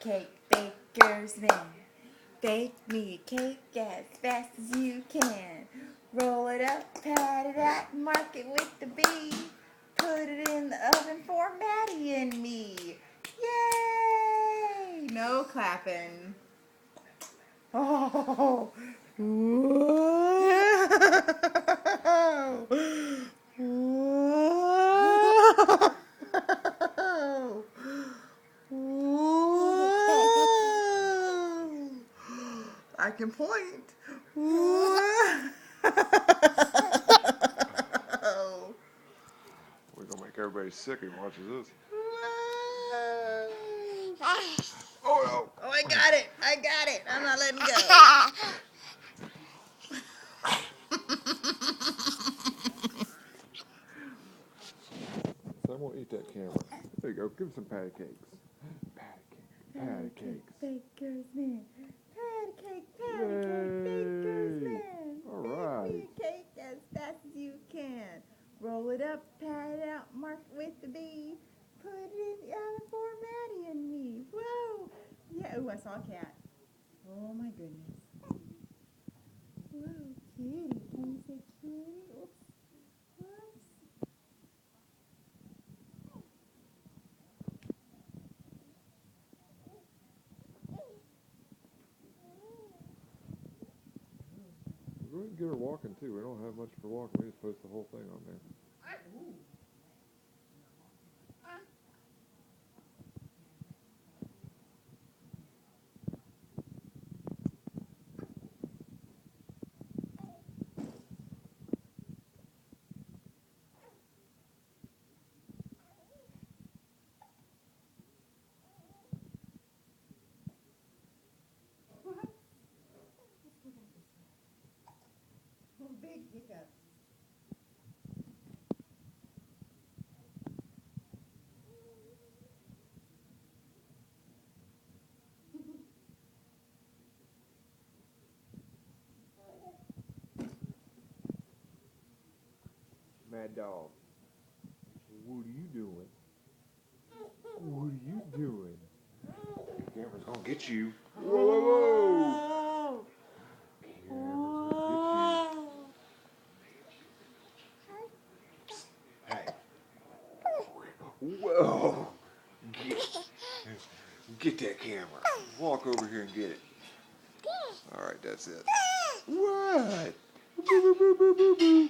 cake, baker's man. Bake me a cake as fast as you can. Roll it up, pat it out, mark it with the B. Put it in the oven for Maddie and me. Yay! No clapping. Oh! Whoa! Whoa! Whoa! I can point. Whoa! We're gonna make everybody sick if he watches this. Oh no! Oh, I got it! I got it! I'm not letting go. So I won't eat that camera. There you go. Give him some patty cakes. Patty cakes. Patty cakes. Baker's man. Patty cake, Yay. baker's man. All Bake right. me a cake as fast as you can. Roll it up, pat it out, mark it with the B. Put it in the oven for Maddie and me. Whoa! Yeah, ooh, I saw a cat. Oh my goodness. Whoa, kitty. Can you say kitty? Oops. Whoops. Go ahead and get her walking too. We don't have much for walking. We just post the whole thing on there. Big hiccup. Mad dog. What are you doing? What are you doing? The camera's gonna get you. Whoa, whoa, whoa! Camera's gonna get you. Hey. Whoa! Get that camera. Walk over here and get it. All right, that's it. What? Boo, boo, boo, boo, boo, boo.